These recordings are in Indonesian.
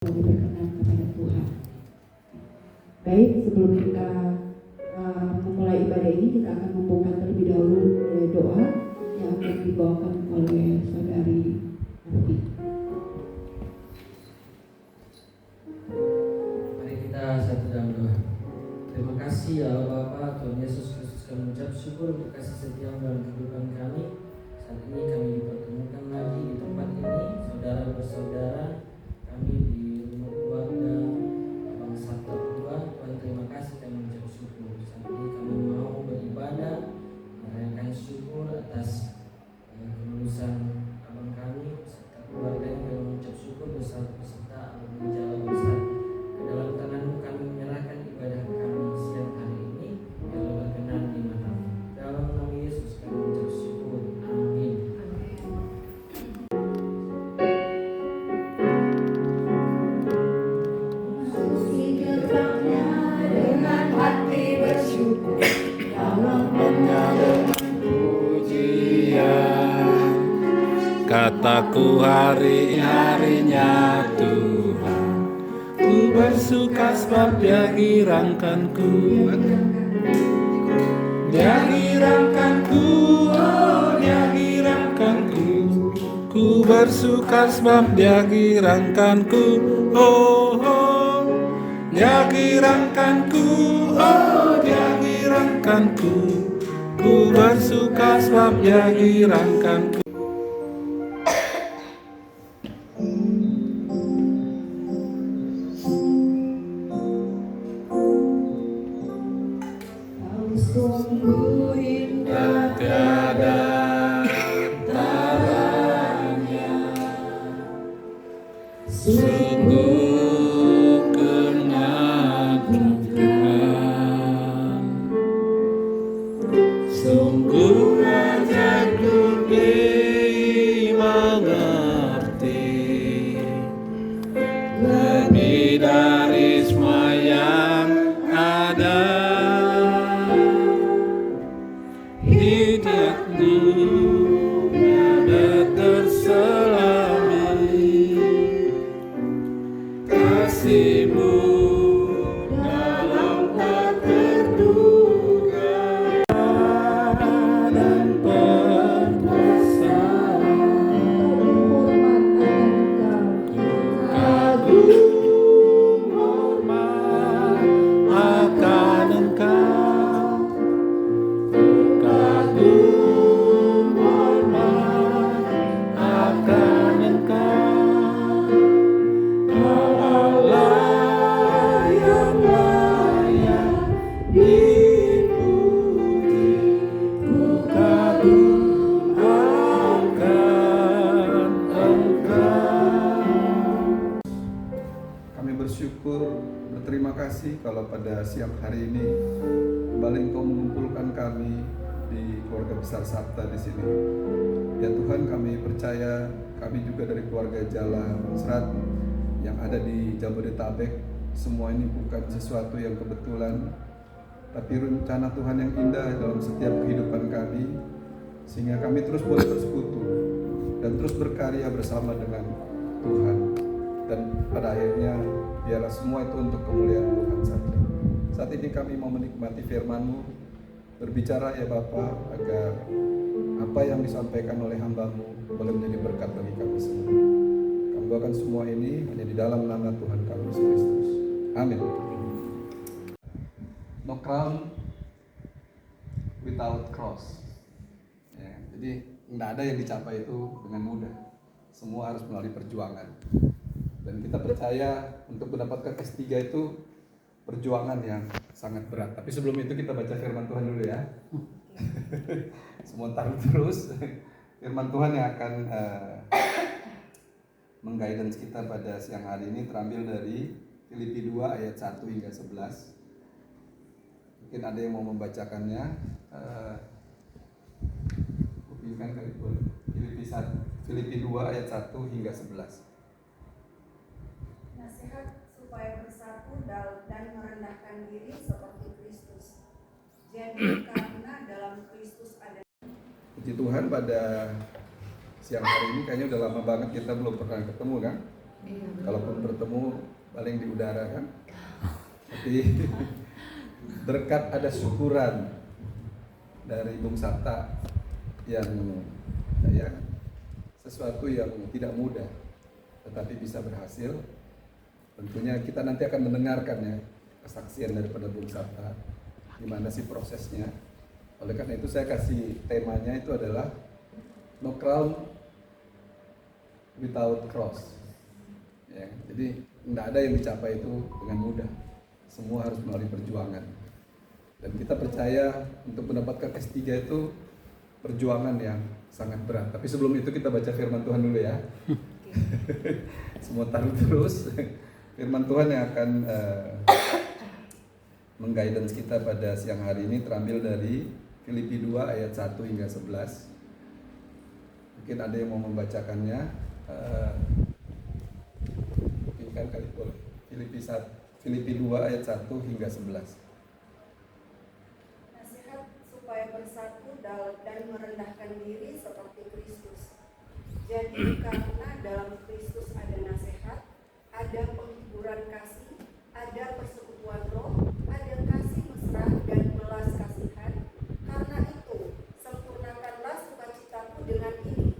boleh berkenan kepada Tuhan. Baik, sebelum kita memulai ibadah ini, kita akan membuka terlebih dahulu oleh doa yang akan dibawakan oleh saudari Novi. Mari kita satu dalam doa. Terima kasih ya Allah Bapa, Tuhan Yesus Kristus, kami mengucap syukur untuk kasih setia dalam kehidupan kami. Saat ini kami dipertemukan lagi di tempat ini, saudara bersaudara kami di rumah keluarga Abang Sabta Purba. Tuhan, terima kasih, kami mengucap syukur. Saat ini kami mau beribadah, merayakan syukur atas kelulusan abang kami serta keluarganya. Kami mengucap syukur beserta Abang Menjala besar. Ke dalam tangan-Mu kami menyerahkan ibadah kami siang hari ini, biarlah berkenan di mata-Mu. Dalam nama Yesus kami mengucap syukur. Amin. Suci gerbangnya dengan hati bersyukur, dalam dengan pujian. Kataku hari-harinya Tuhan, ku bersuka sebab Dia girangkanku. Dia girangkanku, oh Dia girangkanku. Ku bersuka sebab Dia girangkanku, oh oh. Dia girangkanku, oh Dia girangkanku. Ku bersuka sebab Dia girangkanku. Sungguh indah Tiada taranya, sungguh kenal-kenal, sungguh ajarku dimengerti, lebih dari semua yang ada. Hidupmu ada terselami, kasih-Mu dalam tak terduga dan perkasa. Kagum hormat akan Engkau, kagum hormat akan Engkau, Allah yang layak dipuji. Ku kagum akan Engkau. Kami bersyukur, berterima kasih kalau pada siang hari ini kembali Engkau mengumpulkan kami di keluarga besar Sabta di sini. Ya Tuhan, kami percaya kami juga dari keluarga Jalan Serat yang ada di Jabodetabek, semua ini bukan sesuatu yang kebetulan, tapi rencana Tuhan yang indah dalam setiap kehidupan kami, sehingga kami terus boleh bersekutu dan terus berkarya bersama dengan Tuhan. Dan pada akhirnya biarlah semua itu untuk kemuliaan Tuhan saja. Saat ini kami mau menikmati firman-Mu, berbicara ya Bapa, agar apa yang disampaikan oleh hamba-Mu boleh menjadi berkat bagi kami semua. Kami doakan semua ini hanya di dalam nama Tuhan kami Yesus Kristus. Amin. No crown without cross. Ya, jadi tidak ada yang dicapai itu dengan mudah. Semua harus melalui perjuangan. Dan kita percaya untuk mendapatkan S3 itu perjuangan yang sangat berat. Tapi sebelum itu kita baca firman Tuhan dulu ya. Semua taruh terus. Firman Tuhan yang akan mengguidance kita pada siang hari ini terambil dari Filipi 2 ayat 1 hingga 11. Mungkin ada yang mau membacakannya. Bukan kali boleh. Filipi 2 ayat 1 hingga 11. Nasihat supaya bersatu dan merendahkan diri seperti Kristus. Jadi karena dalam Kristus ada. Puji Tuhan, pada siang hari ini kayaknya udah lama banget kita belum pernah ketemu kan. Kalaupun bertemu paling di udara kan. Tapi berkat ada syukuran dari Bung Sabta yang ya sesuatu yang tidak mudah tetapi bisa berhasil. Tentunya kita nanti akan mendengarkan ya kesaksian daripada Bung Sabta gimana sih prosesnya. Oleh karena itu saya kasih temanya itu adalah No Crown Without Cross. Ya, jadi tidak ada yang dicapai itu dengan mudah. Semua harus melalui perjuangan. Dan kita percaya untuk mendapatkan S3 itu perjuangan yang sangat berat. Tapi sebelum itu kita baca firman Tuhan dulu ya. Semua taruh terus. Firman Tuhan yang akan mengguidance kita pada siang hari ini terambil dari Filipi 2 ayat 1 hingga 11. Mungkin ada yang mau membacakannya. Mungkin kan kali boleh. Filipi 2 ayat 1 hingga 11. Nasihat supaya bersatu dan merendahkan diri seperti Kristus. Jadi karena dalam Kristus ada nasihat, ada penghiburan kasih, ada persekutuan roh, ada kasih mesra dan belas kasihan. Karena itu, sempurnakanlah sukacitaku dengan ini.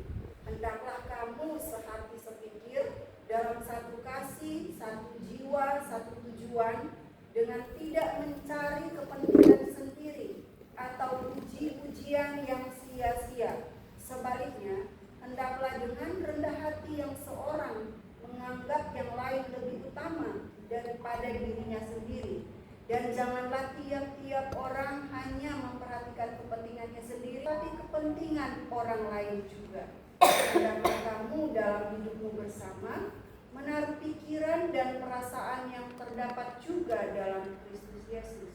Hendaklah kamu sehati sepikir dalam satu kasih, satu jiwa, satu tujuan, dengan tidak mencari kepentingan sendiri atau puji-pujian yang sia-sia. Sebaliknya, hendaklah dengan rendah hati yang seorang menganggap yang lain lebih utama daripada dirinya sendiri. Dan janganlah tiap-tiap orang hanya memperhatikan kepentingannya sendiri, tapi kepentingan orang lain juga. Hendaklah kamu dalam hidupmu bersama menaruh pikiran dan perasaan yang terdapat juga dalam Kristus Yesus,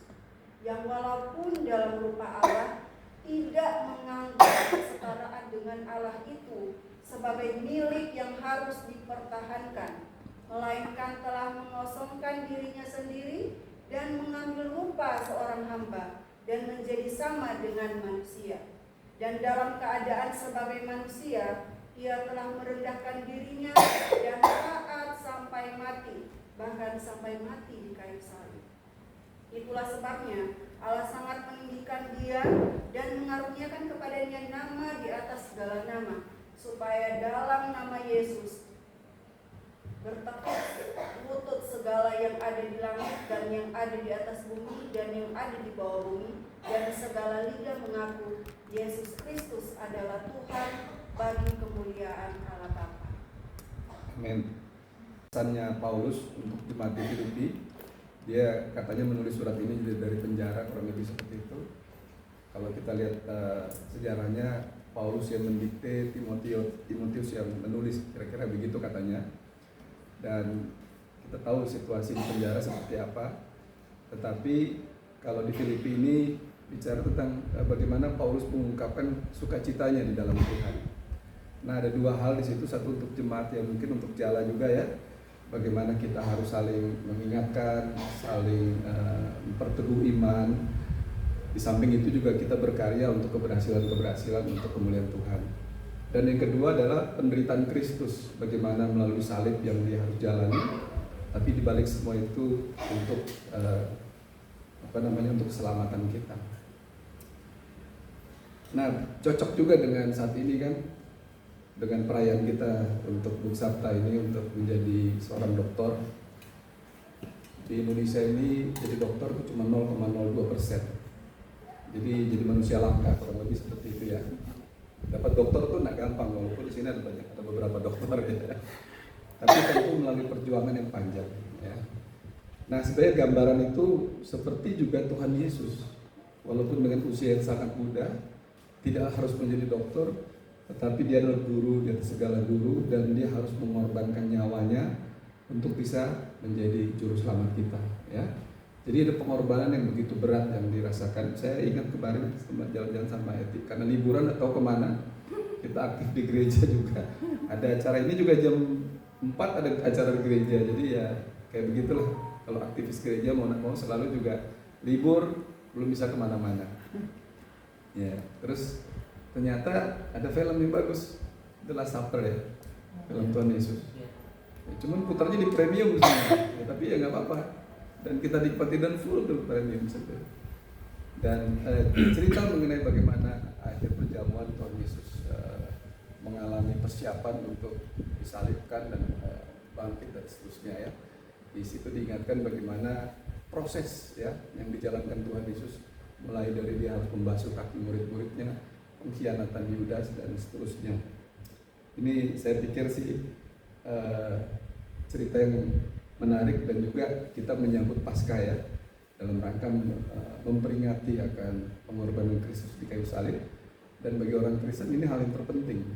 yang walaupun dalam rupa Allah tidak menganggap kesetaraan dengan Allah itu sebagai milik yang harus dipertahankan, melainkan telah mengosongkan dirinya sendiri dan mengambil rupa seorang hamba dan menjadi sama dengan manusia. Dan dalam keadaan sebagai manusia, ia telah merendahkan dirinya dan taat sampai mati, bahkan sampai mati di kayu salib. Itulah sebabnya Allah sangat meninggikan dia dan mengaruniakan kepadanya nama di atas segala nama, supaya dalam nama Yesus bertekuk lutut segala yang ada di langit dan yang ada di atas bumi dan yang ada di bawah bumi, dan segala lidah mengaku Yesus Kristus adalah Tuhan bagi kemuliaan Allah Bapa. Amin. Pesannya Paulus untuk jemaat di Filipi, dia katanya menulis surat ini dari penjara, kurang lebih seperti itu. Kalau kita lihat sejarahnya, Paulus yang mendikte, Timotius yang menulis, kira-kira begitu katanya. Dan kita tahu situasi di penjara seperti apa. Tetapi kalau di Filipi ini bicara tentang bagaimana Paulus mengungkapkan sukacitanya di dalam Tuhan. Nah, ada dua hal di situ, satu untuk jemaat yang mungkin untuk jalan juga ya. Bagaimana kita harus saling mengingatkan, saling memperteguh iman. Di samping itu juga kita berkarya untuk keberhasilan untuk kemuliaan Tuhan. Dan yang kedua adalah penderitaan Kristus, bagaimana melalui salib yang dia harus jalani. Tapi dibalik semua itu untuk untuk keselamatan kita. Nah, cocok juga dengan saat ini kan, dengan perayaan kita untuk Bung Sabta ini untuk menjadi seorang dokter. Di Indonesia ini jadi dokter itu cuma 0,02%. Jadi manusia langka, kurang lebih seperti itu ya. Dapat dokter tuh nggak gampang, walaupun di sini ada beberapa dokter ya. Tapi tentu melalui perjuangan yang panjang ya. Nah, sebenarnya gambaran itu seperti juga Tuhan Yesus, walaupun dengan usia yang sangat muda, tidak harus menjadi dokter, tetapi dia adalah guru di atas segala guru, dan dia harus mengorbankan nyawanya untuk bisa menjadi juru selamat kita ya. Jadi ada pengorbanan yang begitu berat yang dirasakan. Saya ingat kemarin sempat jalan-jalan sama Eti, karena liburan atau kemana, kita aktif di gereja juga. Ada acara ini juga jam 4 ada acara di gereja, jadi ya kayak begitulah. Kalau aktivis gereja mau selalu juga libur, belum bisa kemana-mana. Ya, terus ternyata ada film yang bagus, The Last Supper ya, film Tuhan Yesus. Cuman putarnya di premium sebenarnya. Ya, tapi ya nggak apa-apa. Dan kita nikmati dan full tuh premium sebenarnya. Dan cerita mengenai bagaimana akhir perjamuan Tuhan Yesus mengalami persiapan untuk disalibkan dan bangkit dan seterusnya ya. Di situ diingatkan bagaimana proses ya yang dijalankan Tuhan Yesus, mulai dari dia harus membasuh kaki murid-muridnya, pengkhianatan Yudas dan seterusnya. Ini saya pikir sih cerita yang menarik dan juga kita menyambut Paskah ya, dalam rangka memperingati akan pengorbanan Kristus di kayu salib. Dan bagi orang Kristen ini hal yang terpenting,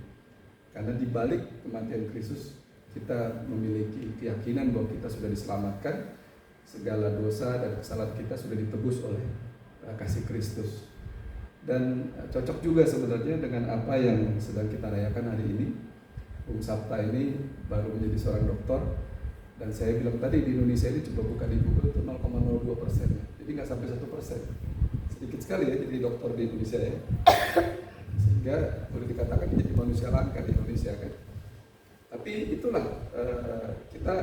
karena di balik kematian Kristus kita memiliki keyakinan bahwa kita sudah diselamatkan, segala dosa dan kesalahan kita sudah ditebus oleh kasih Kristus. Dan cocok juga sebenarnya dengan apa yang sedang kita rayakan hari ini. Bung Sabta ini baru menjadi seorang dokter, dan saya bilang tadi di Indonesia ini coba buka di Google itu 0,02%, jadi nggak sampai 1%, sedikit sekali ya jadi dokter di Indonesia ya. Sehingga boleh dikatakan jadi manusia langka di Indonesia kan. Tapi itulah kita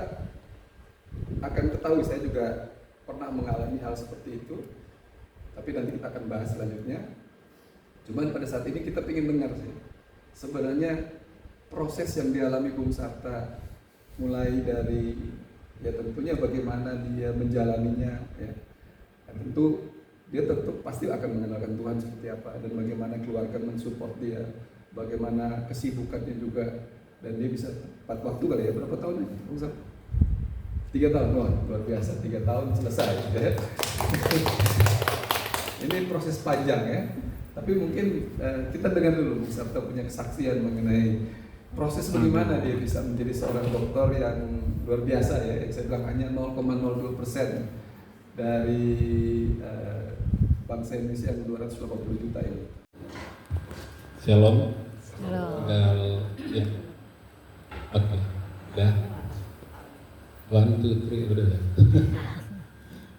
akan ketahui, saya juga pernah mengalami hal seperti itu. Tapi nanti kita akan bahas selanjutnya. Cuman pada saat ini kita ingin dengar sih, sebenarnya proses yang dialami Bung Sabta, mulai dari ya tentunya bagaimana dia menjalaninya ya. Dan tentu dia tentu pasti akan mengenalkan Tuhan seperti apa, dan bagaimana keluarga mensupport dia, bagaimana kesibukannya juga, dan dia bisa tepat waktu kali ya. Berapa tahun ya Bung Sabta? 3 tahun, wah luar biasa, 3 tahun selesai ya. Ini proses panjang ya, tapi mungkin kita dengar dulu Bung Sabta punya kesaksian mengenai proses bagaimana dia bisa menjadi seorang dokter yang luar biasa ya. Saya bilang hanya 0,02% dari bangsa Indonesia yang 280 juta ini. Shalom. Halo. Ya. Oke. Udah. 1, 2, 3 udah ya.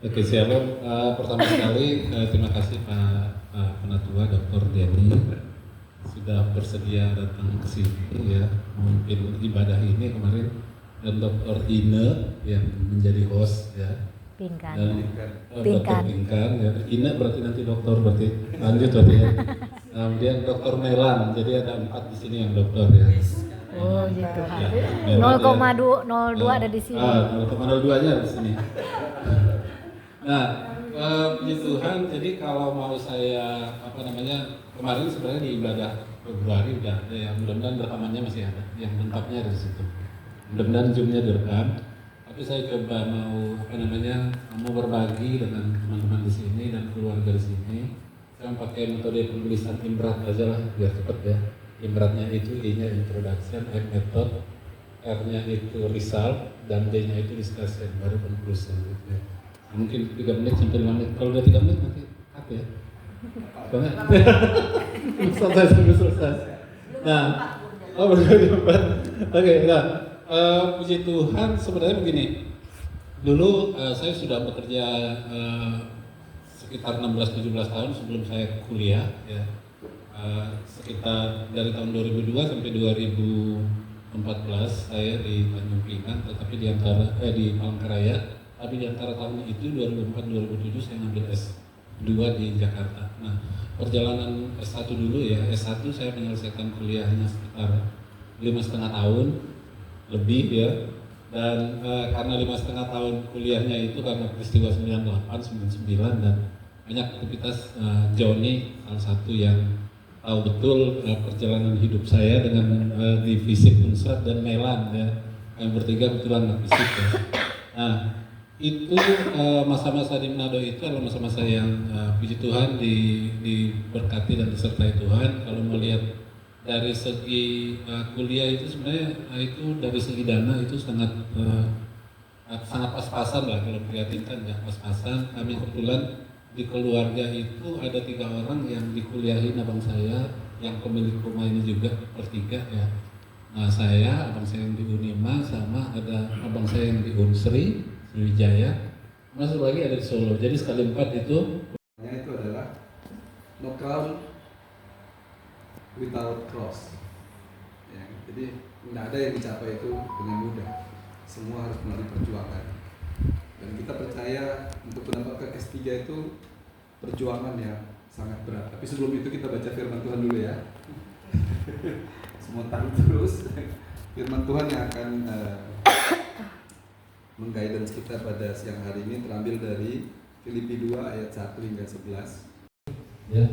Oke, shalom. Pertama sekali terima kasih Pak Penatua Dr. Denny sudah bersedia datang ke sini ya, memimpin ibadah ini kemarin, dan Dr. Ine yang menjadi host ya. Pingkan. Dan Pingkan. Dr. Pingkan ya. Ine berarti nanti dokter berarti lanjut berarti ya. Kemudian Dr. Melan, jadi ada 4 di sini yang dokter ya. Oh gitu. Ya, 0,02 ada di sini. 0,02 aja di sini. Nah, puji Tuhan, jadi kalau mau saya kemarin sebenarnya di ibadah Februari udah ada ya, mudah-mudahan rekamannya masih ada, yang lengkapnya ada di situ. Mudah-mudahan Zoom-nya direkam. Tapi saya coba mau berbagi dengan teman-teman di sini dan keluarga di sini. Saya pakai metode penulisan Imrat aja lah biar cepat ya. Imratnya itu I-nya introduction, M method, R-nya itu result, dan D-nya itu discussion, baru conclusion gitu ya. Mungkin 3 menit sampai 5 menit. Kalau udah 3 menit nanti cut ya. Soalnya selesai. Nah, Oke, nah, puji Tuhan sebenarnya begini. Dulu saya sudah bekerja sekitar 16-17 tahun sebelum saya kuliah ya. Sekitar dari tahun 2002 sampai 2014 saya di Tanjung Pinang, tetapi di Palangkaraya. Tapi di antara tahun itu 2004-2007 saya ngambil S2 di Jakarta. Nah, perjalanan S1 dulu ya. S1 saya menyelesaikan kuliahnya sekitar 5,5 tahun lebih ya. Dan karena 5,5 tahun kuliahnya itu karena peristiwa 98, 99 dan banyak aktivitas, Joni salah satu yang tahu betul perjalanan hidup saya dengan di Fisip Unsrat dan Melan ya. Yang bertiga kebetulan anak fisik ya. Nah, itu masa-masa di Manado itu adalah masa-masa yang puji Tuhan diberkati dan disertai Tuhan. Kalau melihat dari segi kuliah itu sebenarnya itu dari segi dana itu sangat pas-pasan lah, kalau prihatinkan ya pas-pasan. Kami kebetulan di keluarga itu ada 3 orang yang dikuliahin abang saya yang pemilik rumah ini juga bertiga ya. Nah, saya, abang saya yang di Unima, sama ada abang saya yang di Unsri Sriwijaya, masuk lagi ada di Solo. Jadi sekali 4 itu adalah no crown without cross ya, jadi tidak ada yang dicapai itu dengan mudah. semua harus melalui perjuangan. Dan kita percaya untuk mendapatkan S3 itu perjuangan yang sangat berat. Tapi sebelum itu kita baca firman Tuhan dulu ya. Semua tahu terus firman Tuhan yang akan mengguidance kita pada siang hari ini terambil dari Filipi 2 ayat 1 hingga 11. Ya,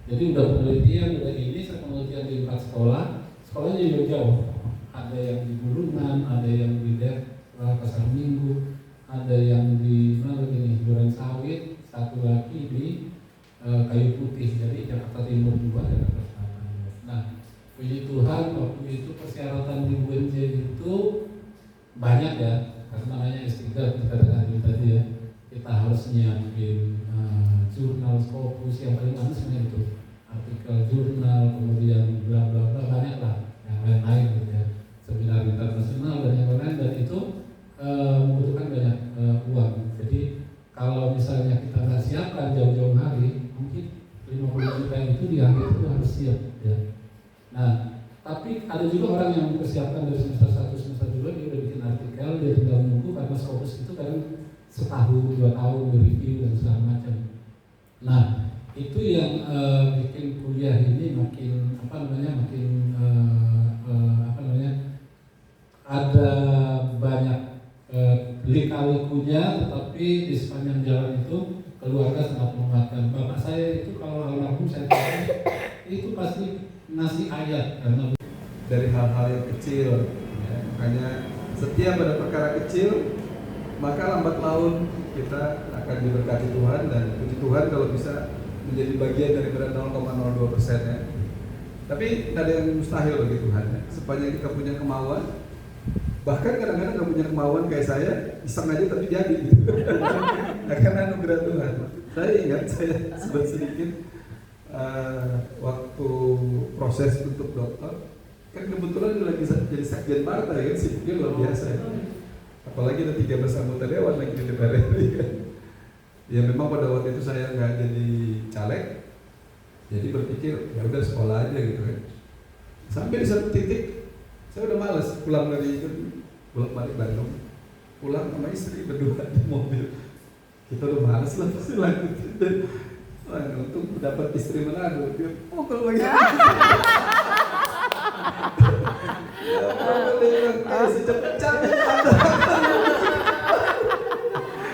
jadi udah penelitian, udah ini saya penelitian di 4 sekolah, sekolahnya juga jauh. Ada yang di Bulungan, ada yang di daerah Pasar Minggu, ada yang di mana lagi nih, Duren Sawit, satu lagi di Kayu Putih. Jadi Jakarta Timur 2, Jakarta Selatan. Nah, puji Tuhan waktu itu persyaratan di UNJ itu banyak ya, karena namanya S3 dikatakan tadi ya, kita harus nyiapin jurnal Scopus yang paling manis sebenarnya itu artikel jurnal, kemudian bla bla bla, banyak lah yang lain-lain gitu ya, seminar internasional dan yang lain, dan itu membutuhkan banyak uang. Jadi kalau misalnya kita nggak siapkan jauh-jauh hari, mungkin 50 juta itu di akhir itu harus siap ya. Nah, tapi ada juga orang yang mempersiapkan dari semester 1, semester 2, dia udah bikin artikel, dia tinggal menunggu karena Scopus itu kan setahun, 2 tahun review dan segala macam. Nah, itu yang bikin kuliah ini makin ada banyak lika-likunya, tetapi di sepanjang jalan itu keluarga sangat menguatkan. Bapak saya itu kalau almarhum saya tahu itu pasti ngasih ayat karena Dari hal-hal yang kecil ya. Makanya setiap ada perkara kecil maka lambat laun kita akan diberkati Tuhan, dan puji Tuhan kalau bisa menjadi bagian daripada 0,02% ya. Tapi tidak ada yang mustahil bagi Tuhan ya. Sepanjang kita punya kemauan, bahkan kadang-kadang nggak punya kemauan kayak saya, iseng aja tapi jadi gitu. Akan anugerah Tuhan. Saya ingat saya sebut sedikit waktu proses untuk dokter, kan kebetulan lagi jadi sekjen partai kan, sipil luar biasa ya. Apalagi ada 13 anggota dewan lagi di DPR RI kan. Ya memang pada waktu itu saya nggak jadi caleg, jadi berpikir ya udah sekolah aja gitu kan. Sampai di satu titik saya udah males pulang dari bolak-balik Bandung, pulang sama istri berdua di mobil. Kita udah males lah pasti lanjutin. Wah, untuk dapat istri Manado, dia kalau lagi.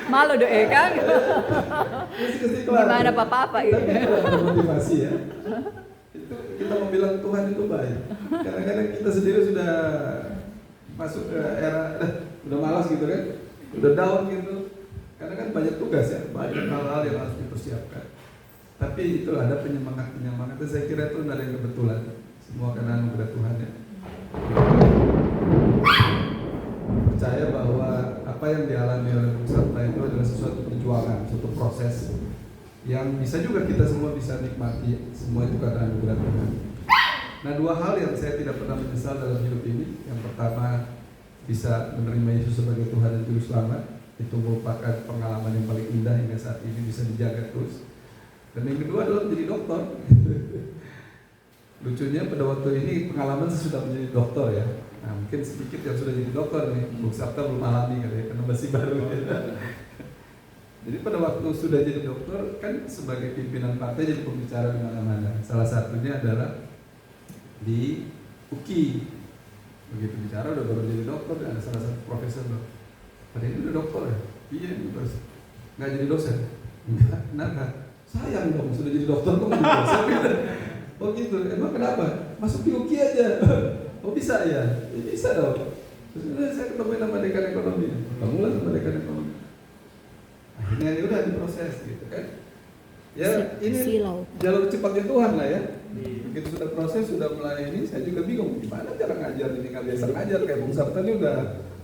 Malu deh kan? Gimana apa-apa itu? Tapi itu ada motivasi ya. Itu kita mau bilang Tuhan itu baik. Kadang-kadang kita sendiri sudah masuk ke era udah malas gitu kan, udah down gitu. Karena kan banyak tugas ya, banyak hal-hal yang harus dipersiapkan. Tapi itu ada penyemangat-penyemangat. Saya kira itu ada yang kebetulan. Semua karena anugerah Tuhan ya. Percaya bahwa apa yang dialami oleh Bung Sabta itu adalah sesuatu perjuangan, suatu proses yang bisa juga kita semua bisa nikmati. Semua itu karena anugerah Tuhan. Nah, 2 hal yang saya tidak pernah menyesal dalam hidup ini. Yang pertama, bisa menerima Yesus sebagai Tuhan dan Juru Selamat. Itu merupakan pengalaman yang paling indah hingga saat ini, bisa dijaga terus. Dan yang kedua adalah menjadi dokter. Lucunya pada waktu ini pengalaman sesudah menjadi dokter ya. Nah, mungkin sedikit yang sudah jadi dokter nih, Bung Sabta belum alami kali ya, karena masih baru ya. Jadi pada waktu sudah jadi dokter, kan sebagai pimpinan partai jadi pembicara di mana-mana. Salah satunya adalah di UKI. Begitu bicara udah baru jadi dokter, ada salah satu profesor loh. Pada ini udah dokter ya? Iya, terus nggak jadi dosen? Enggak, kenapa? Sayang dong, sudah jadi dokter kok jadi dosen. Oh gitu, emang kenapa? Masuk di UKI aja. Oh bisa ya? Ya bisa dong. Terus saya ketemu sama dekan ekonomi. Bangunlah sama dekan ekonomi. Akhirnya ya udah diproses gitu kan. Ya ini jalur cepatnya Tuhan lah ya. Begitu sudah proses, sudah mulai ini, saya juga bingung gimana cara ngajar ini, nggak biasa ngajar kayak Bung Sabta ini udah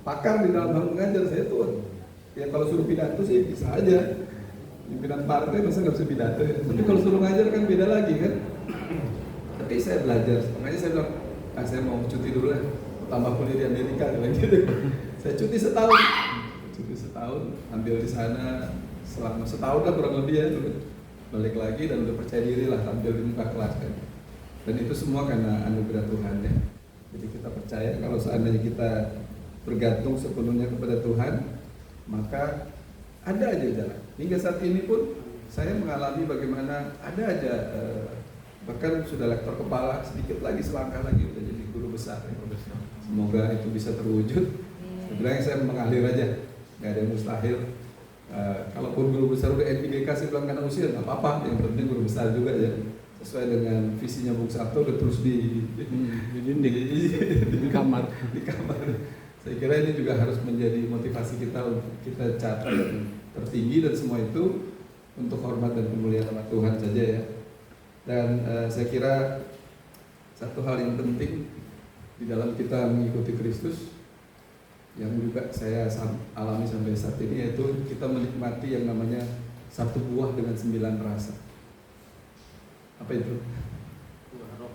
pakar di dalam hal mengajar. Saya tuh ya kalau suruh pidato sih bisa aja. Pimpinan partai masa nggak bisa pidato ya. Tapi kalau suruh ngajar kan beda lagi kan. Tapi saya belajar, makanya saya bilang, saya mau cuti dulu lah, tambah kuliah di Amerika gitu. Saya cuti setahun, ambil di sana selama setahun lah kurang lebih ya, balik lagi dan udah percaya diri lah tampil di muka kelas kan. Dan itu semua karena anugerah Tuhan ya. Jadi kita percaya kalau seandainya kita bergantung sepenuhnya kepada Tuhan, maka ada aja jalan. Hingga saat ini pun saya mengalami bagaimana ada aja bahkan sudah lektor kepala, sedikit lagi selangkah lagi udah jadi guru besar. Semoga itu bisa terwujud. Sebenarnya saya mengalir aja, nggak ada yang mustahil. Kalaupun guru besar udah NPGK saya bilang karena usia nggak apa-apa, yang penting guru besar juga ya, sesuai dengan visinya Bung Sabto udah terus di kamar. Saya kira ini juga harus menjadi motivasi kita untuk kita catat tertinggi dan semua itu untuk hormat dan kemuliaan nama Tuhan saja ya. Dan saya kira satu hal yang penting di dalam kita mengikuti Kristus yang juga saya alami sampai saat ini, yaitu kita menikmati yang namanya satu buah dengan 9 rasa. Apa itu? Buah roh.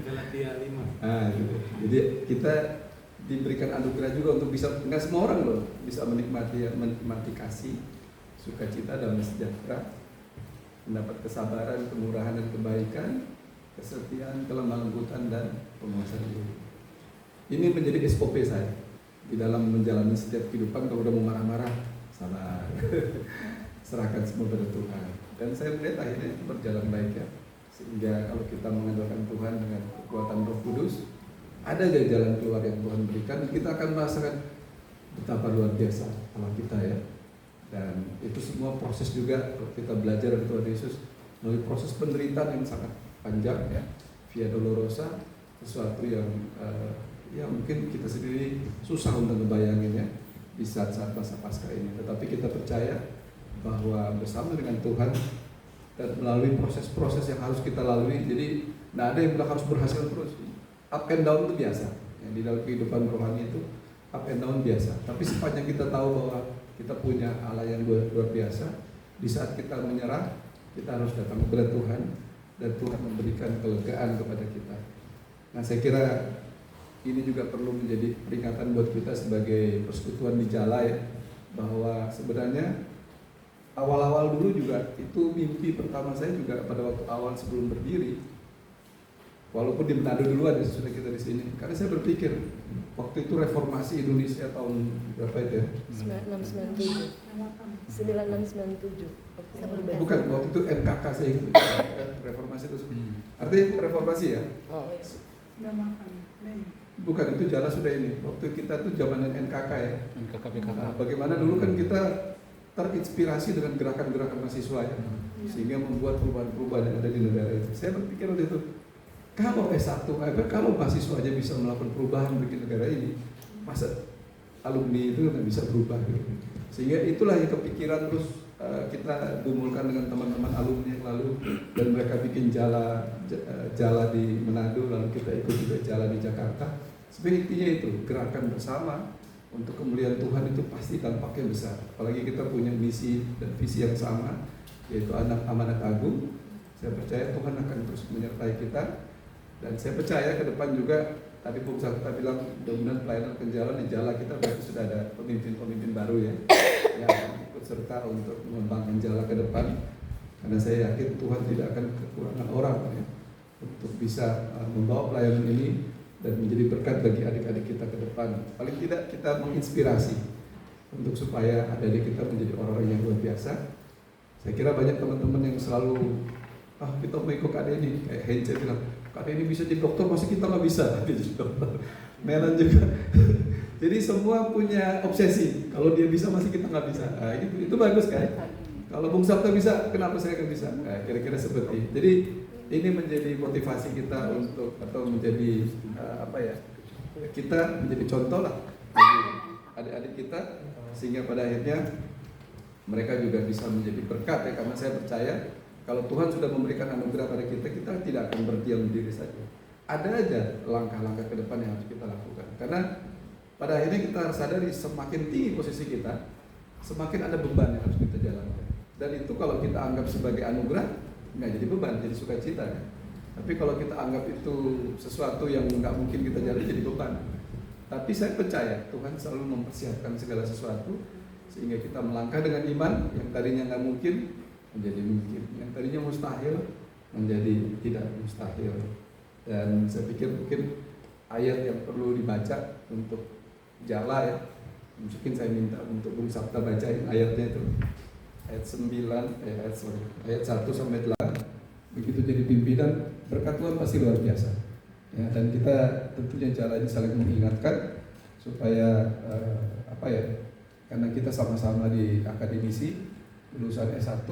Galatia 5. Gitu. Jadi kita diberikan anugerah juga untuk bisa, nggak semua orang loh bisa menikmati kasih, sukacita, damai sejahtera, mendapat kesabaran, kemurahan dan kebaikan, kesetiaan, kelemah lembutan dan penguasaan diri. Ini menjadi SOP saya di dalam menjalani setiap kehidupan. Kalau udah mau marah-marah, sabar, serahkan semua pada Tuhan. Dan saya melihat akhirnya itu berjalan baik ya. Sehingga kalau kita mengandalkan Tuhan dengan kekuatan Roh Kudus, ada aja jalan keluar yang Tuhan berikan. Kita akan merasakan betapa luar biasa Allah kita ya. Dan itu semua proses juga kalau kita belajar dari Tuhan Yesus melalui proses penderitaan yang sangat panjang ya, via dolorosa, sesuatu yang ya mungkin kita sendiri susah untuk ngebayanginnya di saat-saat masa Paskah ini. Tetapi kita percaya bahwa bersama dengan Tuhan dan melalui proses-proses yang harus kita lalui, jadi tidak ada yang bilang harus berhasil terus. Up and down itu biasa. Yang di dalam kehidupan rohani itu up and down biasa. Tapi sepanjang kita tahu bahwa kita punya Allah yang luar biasa, di saat kita menyerah, kita harus datang kepada Tuhan dan Tuhan memberikan kelegaan kepada kita. Nah, saya kira ini juga perlu menjadi peringatan buat kita sebagai persekutuan di Jala ya, bahwa sebenarnya awal-awal dulu juga itu mimpi pertama saya juga pada waktu awal sebelum berdiri, walaupun di Manado duluan ya sudah kita di sini, karena saya berpikir waktu itu reformasi Indonesia tahun berapa itu ya? 9697. Bukan, waktu itu NKK saya ingat reformasi itu. Artinya reformasi ya? Bukan, itu Jala sudah ini. Waktu kita tuh zaman NKK ya. Nah, bagaimana dulu kan kita terinspirasi dengan gerakan-gerakan mahasiswa ya, sehingga membuat perubahan-perubahan yang ada di negara itu. Saya berpikir waktu itu, kalau S1, kalau mahasiswa aja bisa melakukan perubahan bagi negara ini, masa alumni itu nggak bisa berubah gitu. Sehingga itulah yang kepikiran terus kita dumulkan dengan teman-teman alumni yang lalu, dan mereka bikin jala di Manado, lalu kita ikut juga jala di Jakarta. Sebenarnya intinya itu gerakan bersama untuk kemuliaan Tuhan itu pasti dampaknya besar. Apalagi kita punya misi dan visi yang sama, yaitu anak amanat agung. Saya percaya Tuhan akan terus menyertai kita, dan saya percaya ke depan juga. Tadi Bung Sabta bilang mudah-mudahan pelayanan penjalan di Jala kita berarti sudah ada pemimpin-pemimpin baru ya, yang ikut serta untuk mengembangkan Jala ke depan. Karena saya yakin Tuhan tidak akan kekurangan orang ya, untuk bisa membawa pelayanan ini dan menjadi berkat bagi adik-adik kita ke depan. Paling tidak kita menginspirasi untuk supaya adik-adik kita menjadi orang-orang yang luar biasa. Saya kira banyak teman-teman yang selalu kita mau ikut KD ini, kayak Hence bilang KD ini bisa jadi dokter, masih kita nggak bisa jadi dokter. Melan juga. Jadi semua punya obsesi, kalau dia bisa masih kita nggak bisa. Nah, itu bagus kan? Kalau Bung Sabta bisa, kenapa saya nggak bisa? Nah, kira-kira seperti itu. Jadi ini menjadi motivasi kita untuk, atau menjadi kita menjadi contoh lah bagi adik-adik kita, sehingga pada akhirnya mereka juga bisa menjadi berkat ya. Karena saya percaya kalau Tuhan sudah memberikan anugerah pada kita, kita tidak akan berdiam diri saja. Ada aja langkah-langkah ke depan yang harus kita lakukan. Karena pada akhirnya kita harus sadari semakin tinggi posisi kita, semakin ada beban yang harus kita jalankan. Dan itu kalau kita anggap sebagai anugerah, nggak jadi beban, jadi sukacita ya. Tapi kalau kita anggap itu sesuatu yang nggak mungkin kita jalani, jadi beban. Tapi saya percaya Tuhan selalu mempersiapkan segala sesuatu, sehingga kita melangkah dengan iman yang tadinya nggak mungkin menjadi mungkin, yang tadinya mustahil menjadi tidak mustahil. Dan saya pikir mungkin ayat yang perlu dibaca untuk jala ya. Mungkin saya minta untuk Bung Sabta bacain ayatnya itu. Ayat 1 sampai 8. Begitu jadi pimpinan, berkat Tuhan pasti luar biasa. Ya, dan kita tentunya jalannya saling mengingatkan supaya karena kita sama-sama di akademisi, lulusan S1,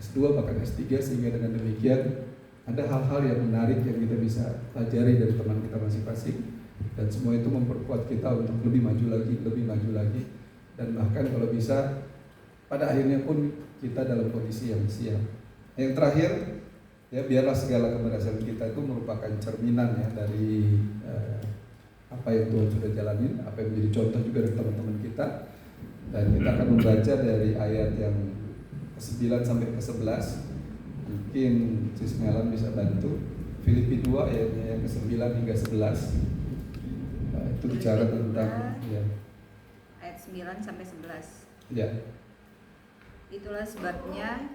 S2 bahkan S3, sehingga dengan demikian ada hal-hal yang menarik yang kita bisa pelajari dari teman kita masing-masing, dan semua itu memperkuat kita untuk lebih maju lagi, dan bahkan kalau bisa pada akhirnya pun kita dalam kondisi yang siap. Yang terakhir, ya biarlah segala keberhasilan kita itu merupakan cerminan ya dari apa yang Tuhan sudah jalanin, apa yang menjadi contoh juga dari teman-teman kita. Dan kita akan membaca dari ayat yang ke-9 sampai ke-11. Mungkin Sis Melan bisa bantu. Filipi 2 ayatnya yang ke-9 hingga 11. Itu bicara tentang ya. Ayat 9 sampai 11. Ya. Itulah sebabnya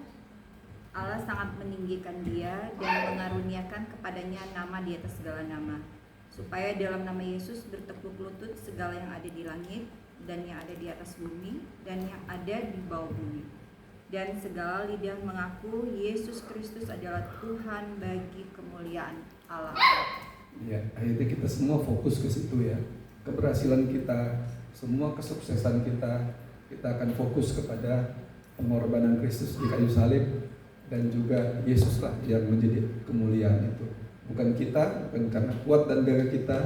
Allah sangat meninggikan dia dan mengaruniakan kepadanya nama di atas segala nama, supaya dalam nama Yesus bertekuk lutut segala yang ada di langit dan yang ada di atas bumi dan yang ada di bawah bumi, dan segala lidah mengaku Yesus Kristus adalah Tuhan bagi kemuliaan Allah. Ya, akhirnya kita semua fokus ke situ ya. Keberhasilan kita, semua kesuksesan kita akan fokus kepada pengorbanan Kristus di kayu salib, dan juga Yesuslah yang menjadi kemuliaan itu. Bukan kita, bukan karena kuat dan gagah kita,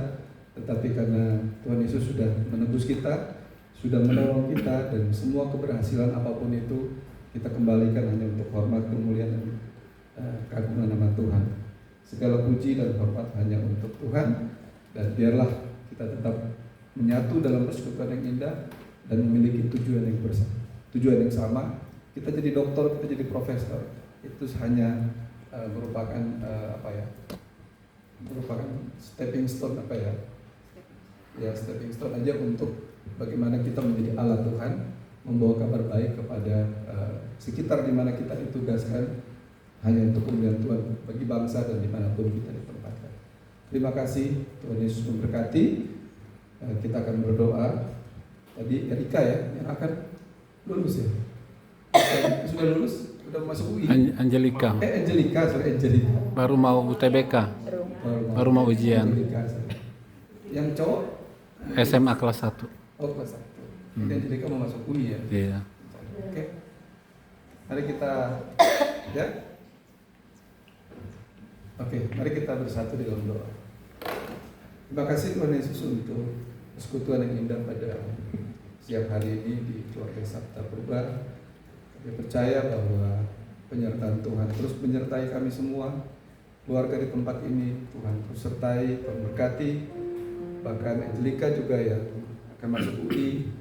tetapi karena Tuhan Yesus sudah menebus kita, sudah menolong kita, dan semua keberhasilan apapun itu kita kembalikan hanya untuk hormat, kemuliaan, dan keagungan nama Tuhan. Segala puji dan hormat hanya untuk Tuhan, dan biarlah kita tetap menyatu dalam persekutuan yang indah dan memiliki tujuan yang sama. Kita jadi dokter, kita jadi profesor, itu hanya merupakan merupakan stepping stone stepping stone aja untuk bagaimana kita menjadi alat Tuhan, membawa kabar baik kepada sekitar di mana kita ditugaskan, hanya untuk kemuliaan Tuhan bagi bangsa dan dimanapun kita ditempatkan. Terima kasih, Tuhan Yesus memberkati. Kita akan berdoa. Tadi Erika ya yang akan lulus ya. Sudah lulus, sudah masuk UI. Angelika. Angelika. Baru mau UTBK. Baru mau ujian. Angelika. Yang cowok SMA kelas 1. Oh, kelas 1. Angelika mau masuk UI ya. Iya. Oke. Mari kita ya. Oke, mari kita bersatu di dalam doa. Terima kasih Tuhan Yesus untuk persekutuan yang indah pada siang hari ini di keluarga Sabta Purba. Kami percaya bahwa penyertaan Tuhan terus menyertai kami semua, keluarga di tempat ini. Tuhan terus sertai, Tuhan berkati. Bahkan Angelika juga yang akan masuk UI,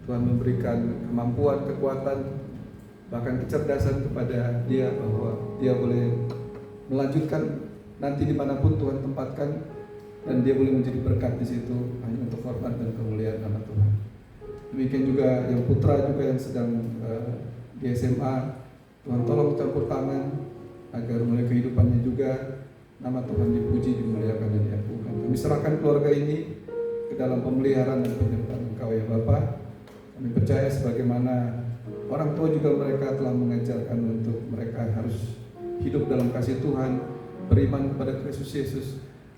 Tuhan memberikan kemampuan, kekuatan, bahkan kecerdasan kepada dia, bahwa dia boleh melanjutkan nanti dimanapun Tuhan tempatkan, dan dia boleh menjadi berkat di situ hanya untuk hormat dan kemuliaan nama Tuhan. Demikian juga yang putra juga yang sedang di SMA, Tuhan tolong campur tangan agar mulai kehidupannya juga nama Tuhan dipuji, dimuliakan dan diagungkan. Kami serahkan keluarga ini ke dalam pemeliharaan dan penyertaan Engkau ya Bapa. Kami percaya sebagaimana orang tua juga mereka telah mengajarkan untuk mereka harus hidup dalam kasih Tuhan, beriman kepada Kristus Yesus.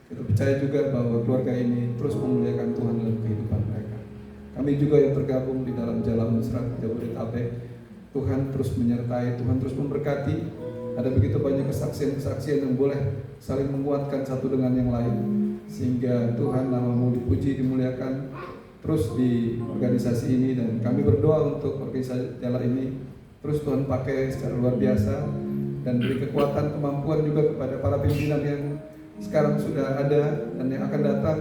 Kita percaya juga bahwa keluarga ini terus memuliakan Tuhan dalam kehidupan mereka. Kami juga yang tergabung di dalam Jalan Mesra Jabodetabek, Tuhan terus menyertai, Tuhan terus memberkati. Ada begitu banyak kesaksian-kesaksian yang boleh saling menguatkan satu dengan yang lain, sehingga Tuhan nama-Mu dipuji, dimuliakan terus di organisasi ini. Dan kami berdoa untuk organisasi Jalan ini terus Tuhan pakai secara luar biasa, dan beri kekuatan, kemampuan juga kepada para pimpinan yang sekarang sudah ada dan yang akan datang,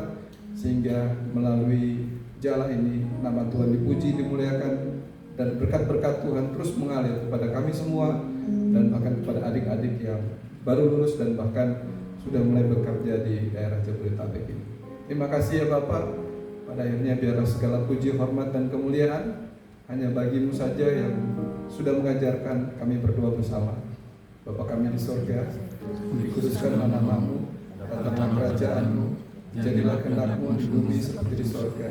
sehingga melalui Jalan ini nama Tuhan dipuji, dimuliakan, dan berkat-berkat Tuhan terus mengalir kepada kami semua, dan bahkan kepada adik-adik yang baru lulus dan bahkan sudah mulai bekerja di daerah Jabodetabek ini. Terima kasih ya Bapak. Pada akhirnya biarlah segala puji, hormat, dan kemuliaan hanya bagi-Mu saja yang sudah mengajarkan kami berdoa bersama. Bapa kami di surga, dikuduskanlah nama-Mu, datanglah kerajaan-Mu, jadilah kehendak-Mu di bumi seperti di surga.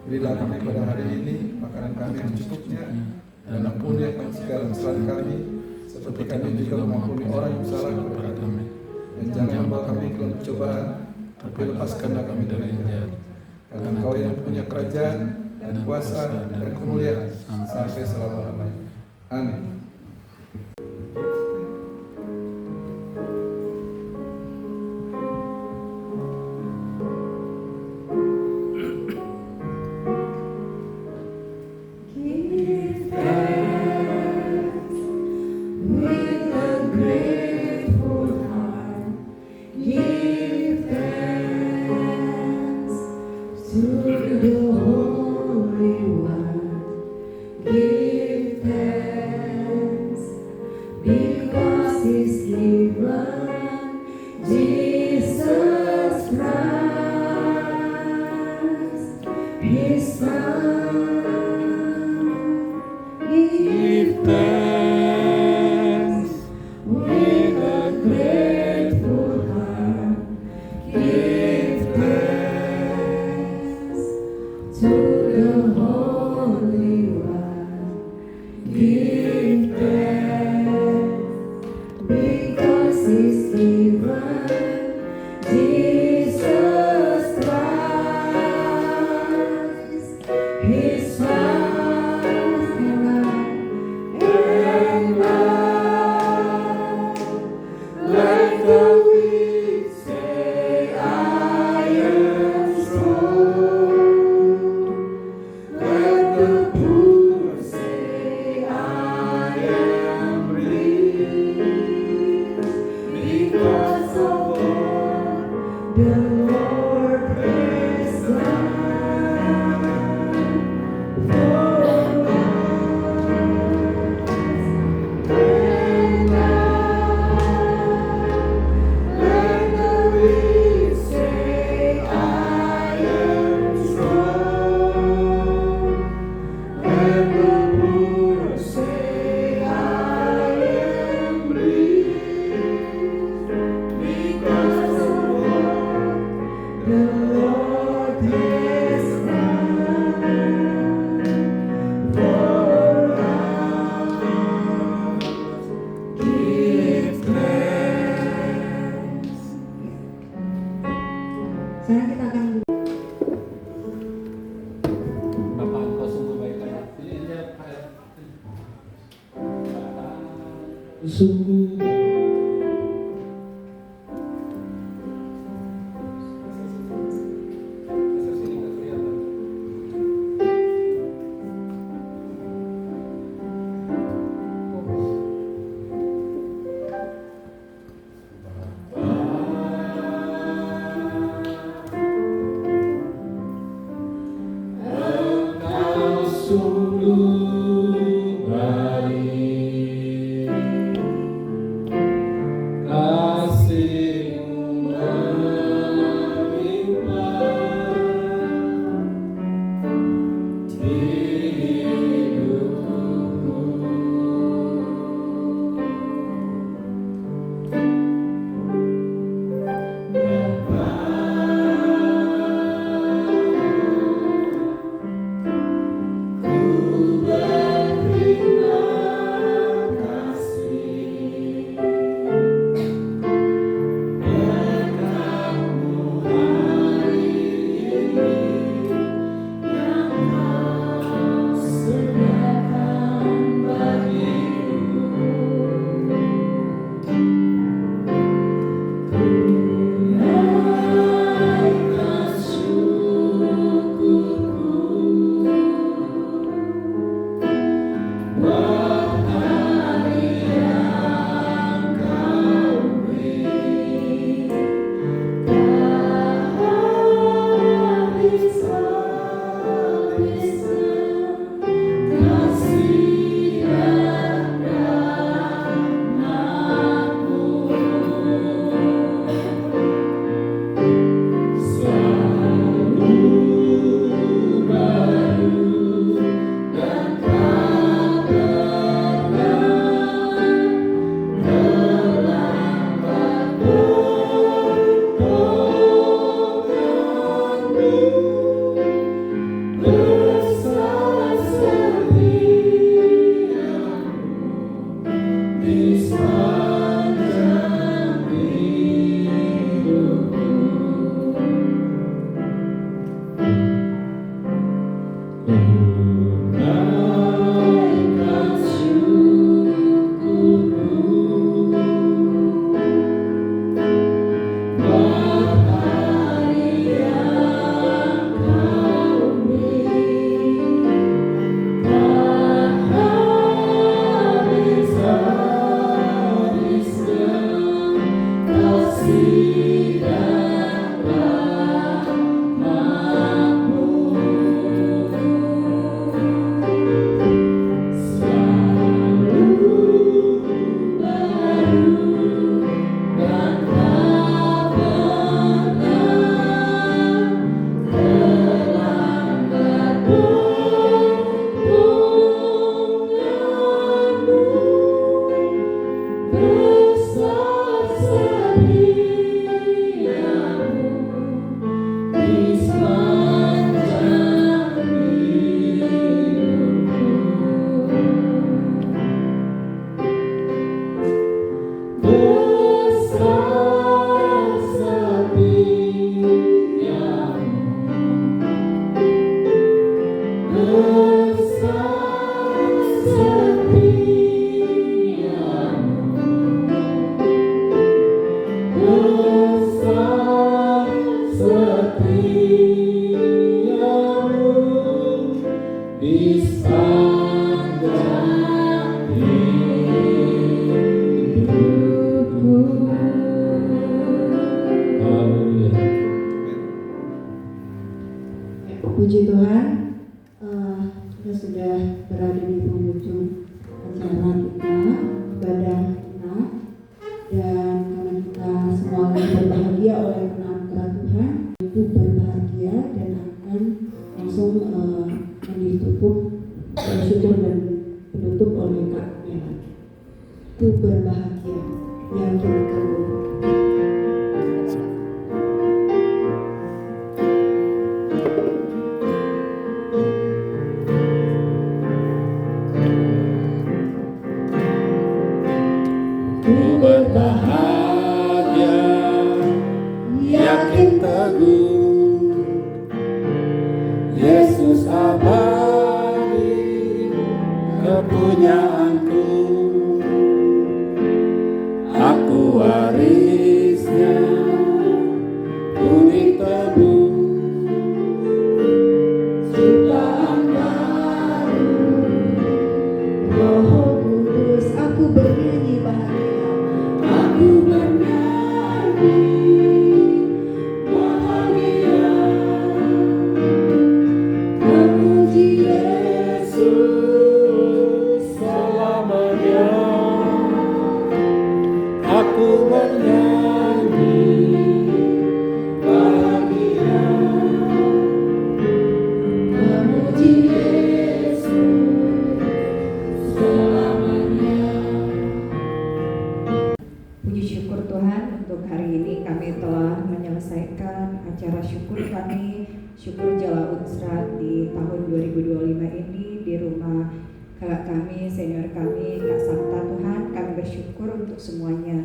Berilah kami pada hari ini makanan kami yang cukupnya, dan ampuni akan segala kesalahan kami, seperti kami juga mengampuni orang yang salah kepada kami. Dan jangan membawa kami ke dalam pencobaan, tapi lepaskanlah kami dari yang jahat. Karena Engkau yang punya kerajaan dan kuasa dan kemuliaan sampai selama-lamanya. Amin. syukur dan penutup oleh Kak Mela. Ku berbahagia yakin kamu. Ku berbahagia, yakin teguh, Yesus abadi kepunyaanku. Aku warisnya, ku ditebus, ciptaan baru, Roh Kudus, aku bernyanyi bahagia. aku bernyanyi bahagia, memuji Yesus selamanya. Aku bernyanyi bahagia, memuji Yesus selamanya. Puji syukur Tuhan, untuk hari ini kami telah menyelesaikan acara syukur kami, syukur Jala Unsrat di tahun 2025 ini di rumah kakak kami, senior kami, Kak Sakta. Tuhan, kami bersyukur untuk semuanya.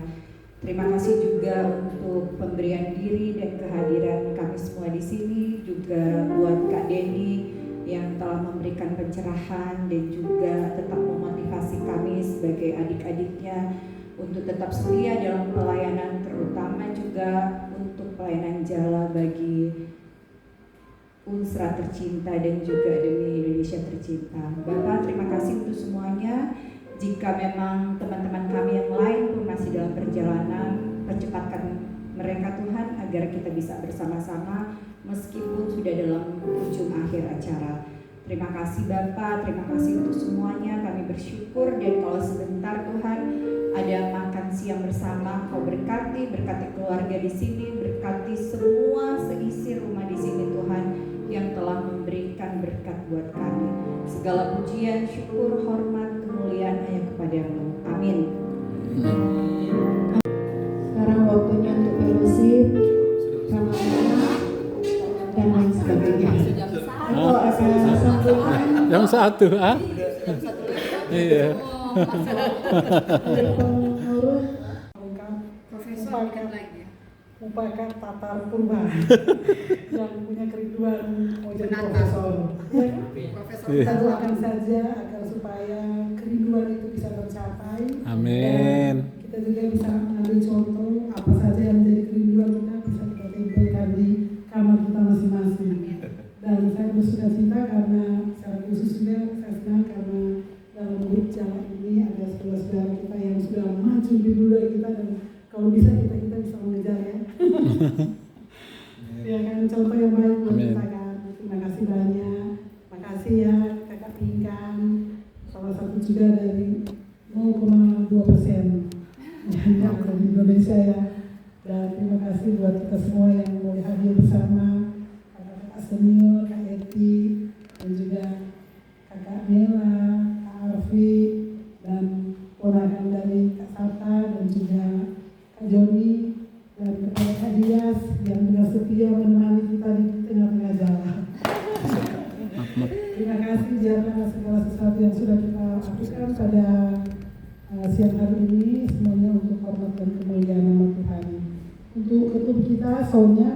Terima kasih juga untuk pemberian diri dan kehadiran kami semua di sini, juga buat Kak Denny yang telah memberikan pencerahan dan juga tetap memotivasi kami sebagai adik-adiknya untuk tetap setia dalam pelayanan, terutama juga untuk pelayanan Jala bagi Unsra tercinta dan juga demi Indonesia tercinta. Bapak, terima kasih untuk semuanya. Jika memang teman-teman kami yang lain pun masih dalam perjalanan, percepatkan mereka Tuhan agar kita bisa bersama-sama meskipun sudah dalam ujung akhir acara. Terima kasih Bapak, terima kasih untuk semuanya. Kami bersyukur, dan kalau sebentar Tuhan ada makan siang bersama, Kau berkati keluarga di sini, berkati semua seisi rumah di sini Tuhan yang telah memberikan berkat buat kami. Segala pujian, syukur, hormat, kemuliaan hanya kepada-Mu. Amin. Sekarang waktunya untuk fellowship, sama-sama, dan lain sebagainya. Atau ada sambutan Jam 1, ah? Iya. dari pengurus. Upakan tatar purba yang punya kerinduan mau jadi profesor. Kita doakan saja agar supaya kerinduan itu bisa tercapai. Amin. Dan kita juga bisa mengambil contoh apa saja yang menjadi kerinduan kita bisa kita tempelkan di kamar kita masing-masing. Dan saya bersuka cita karena secara khusus juga saya senang karena dalam grup Jala ini ada saudara-saudara kita yang sudah maju di dulu kita, dan kalau bisa kita bisa mengejar ya. Ya kan, contoh yang baik buat kita kan. Terima kasih banyak. Makasih ya Kakak Pinkan, salah satu juga dari 0,2% yang ada di Indonesia ya. Dan terima kasih buat kita semua yang boleh hadir bersama, kakak-kakak senior, Kak Eti, dan juga Kakak Mela, Kak Arfi, dan ponakan dari Kak Sata, dan juga Kak Joni, dan kepada Kak Dias yang dengan setia menemani kita di tengah-tengah jalan. Terima kasih karena segala sesuatu yang sudah kita lakukan pada siang hari ini, semuanya untuk hormat dan kemuliaan nama Tuhan. Untuk ketum kita, Sonia,